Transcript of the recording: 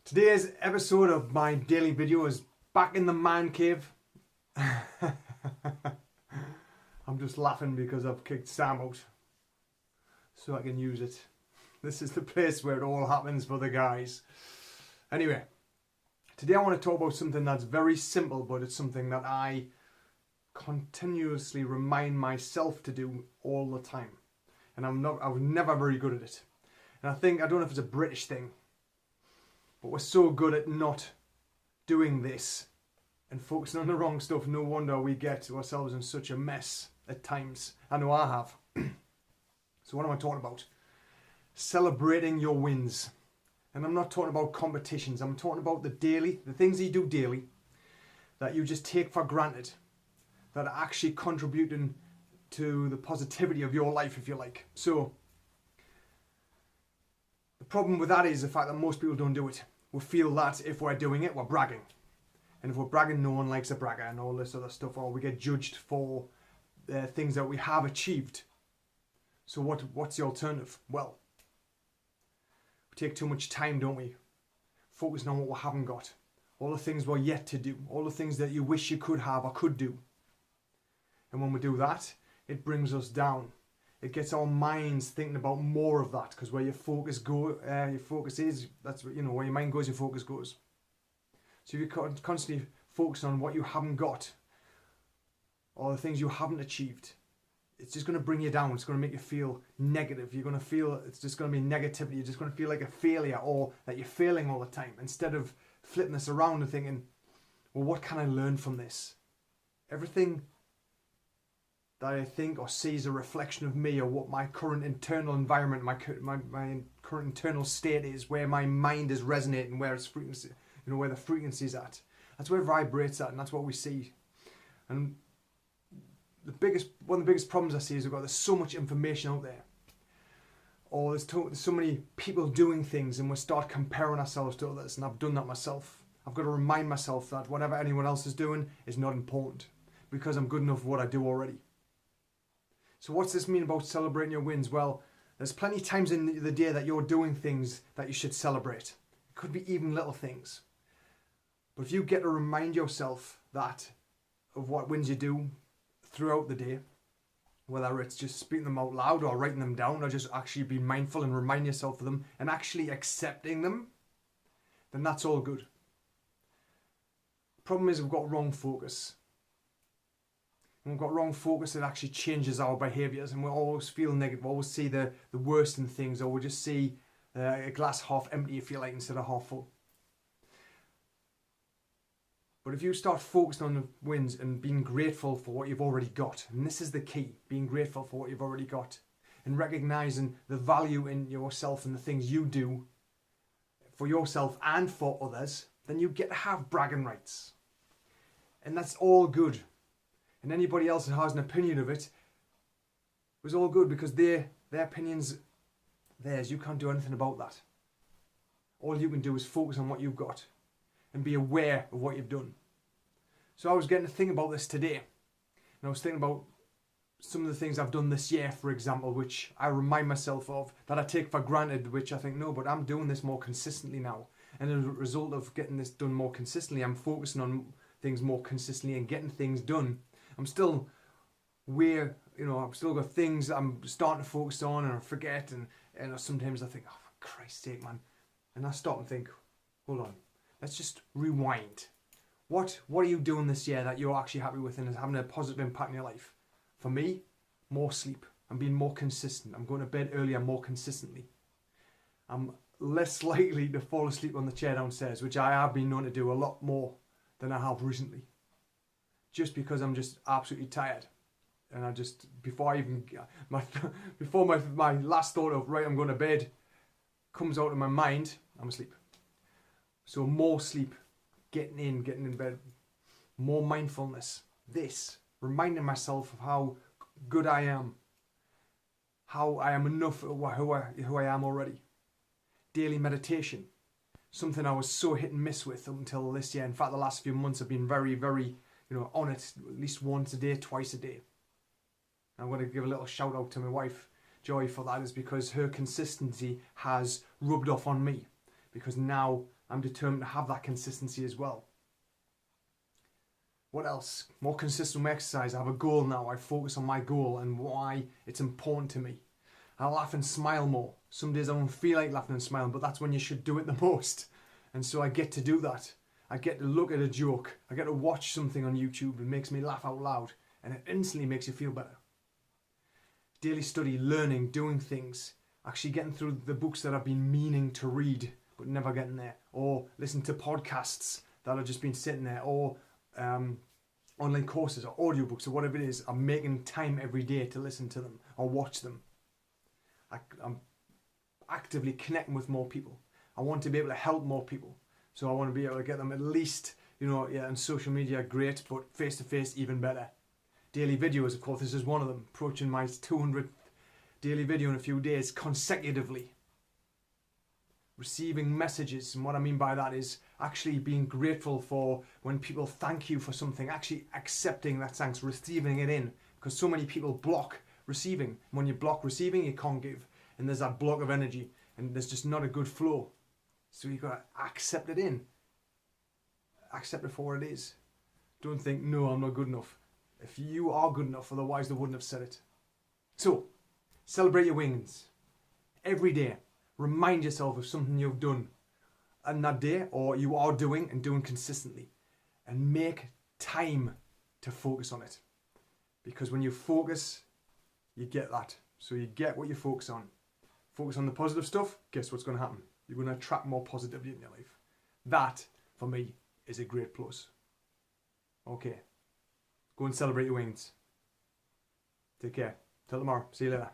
Today's episode of my daily video is back in the man cave. I'm just laughing because I've kicked Sam out so I can use it. This is the place where it all happens for the guys. Anyway, today I want to talk about something that's very simple, but it's something that I continuously remind myself to do all the time. And I was never very good at it. And I don't know if it's a British thing, but we're so good at not doing this and focusing on the wrong stuff. No wonder we get ourselves in such a mess at times. I know I have. So what am I talking about? Celebrating your wins. And I'm not talking about competitions. I'm talking about the things you do daily that you just take for granted, that are actually contributing to the positivity of your life, if you like. So the problem with that is the fact that most people don't do it. We feel that if we're doing it, we're bragging. And if we're bragging, no one likes a bragger and all this other stuff, or we get judged for things that we have achieved. So what's the alternative? Well, we take too much time, don't we? Focusing on what we haven't got. All the things we're yet to do. All the things that you wish you could have or could do. And when we do that, it brings us down. It gets our minds thinking about more of that, because where your focus is, that's where your mind goes, your focus goes. So if you're constantly focusing on what you haven't got, or the things you haven't achieved, it's just going to bring you down. It's going to make you feel negative. You're going to feel, it's just going to be negativity. You're just going to feel like a failure, or that you're failing all the time, instead of flipping this around and thinking, well, what can I learn from this? Everything that I think or see is a reflection of me, or what my current internal environment, my current internal state is, where my mind is resonating, where its frequency, where the frequency is at. That's where it vibrates at, and that's what we see. And one of the biggest problems I see is there's so much information out there, or there's so many people doing things, and we start comparing ourselves to others. And I've done that myself. I've got to remind myself that whatever anyone else is doing is not important, because I'm good enough for what I do already. So what's this mean about celebrating your wins? Well, there's plenty of times in the day that you're doing things that you should celebrate. It could be even little things. But if you get to remind yourself of what wins you do throughout the day, whether it's just speaking them out loud or writing them down, or just actually be mindful and remind yourself of them and actually accepting them, then that's all good. The problem is we've got wrong focus. When we've got wrong focus, it actually changes our behaviours, and we always feel negative. We always see the worst in things, or we just see a glass half empty, if you like, instead of half full. But if you start focusing on the wins and being grateful for what you've already got, and this is the key, being grateful for what you've already got, and recognising the value in yourself and the things you do for yourself and for others, then you get to have bragging rights. And that's all good. And anybody else that has an opinion of it was all good, because their opinion's theirs. You can't do anything about that. All you can do is focus on what you've got and be aware of what you've done. So I was getting to think about this today, and I was thinking about some of the things I've done this year, for example, which I remind myself of, that I take for granted, which I think, no, but I'm doing this more consistently now. And as a result of getting this done more consistently, I'm focusing on things more consistently and getting things done. I'm still I've still got things that I'm starting to focus on, and I forget, and sometimes I think, oh, for Christ's sake, man. And I stop and think, hold on, let's just rewind. What are you doing this year that you're actually happy with and is having a positive impact in your life? For me, more sleep. I'm being more consistent. I'm going to bed earlier more consistently. I'm less likely to fall asleep on the chair downstairs, which I have been known to do a lot more than I have recently. Just because I'm just absolutely tired, and before my last thought of right, I'm going to bed, comes out of my mind, I'm asleep. So more sleep, getting in bed, more mindfulness. This reminding myself of how good I am, how I am enough of who I am already. Daily meditation, something I was so hit and miss with up until this year. In fact, the last few months have been very, very on it, at least once a day, twice a day. I'm going to give a little shout out to my wife, Joy, for that, is because her consistency has rubbed off on me. Because now I'm determined to have that consistency as well. What else? More consistent with my exercise. I have a goal now. I focus on my goal and why it's important to me. I laugh and smile more. Some days I don't feel like laughing and smiling, but that's when you should do it the most. And so I get to do that. I get to look at a joke. I get to watch something on YouTube that makes me laugh out loud, and it instantly makes you feel better. Daily study, learning, doing things, actually getting through the books that I've been meaning to read but never getting there, or listen to podcasts that have just been sitting there, or online courses or audiobooks or whatever it is. I'm making time every day to listen to them or watch them. I'm actively connecting with more people. I want to be able to help more people. So I want to be able to get them at least, on social media, great, but face to face, even better. Daily videos, of course, this is one of them. Approaching my 200th daily video in a few days consecutively. Receiving messages, and what I mean by that is actually being grateful for when people thank you for something, actually accepting that thanks, receiving it in, because so many people block receiving. When you block receiving, you can't give, and there's that block of energy, and there's just not a good flow. So you've got to accept it in, accept it for what it is. Don't think, no, I'm not good enough. If you are good enough, otherwise they wouldn't have said it. So celebrate your wins every day. Remind yourself of something you've done on that day, or you are doing and doing consistently, and make time to focus on it. Because when you focus, you get that. So you get what you focus on. Focus on the positive stuff, guess what's going to happen? You're going to attract more positivity in your life. That, for me, is a great plus. Okay. Go and celebrate your wins. Take care. Till tomorrow. See you later.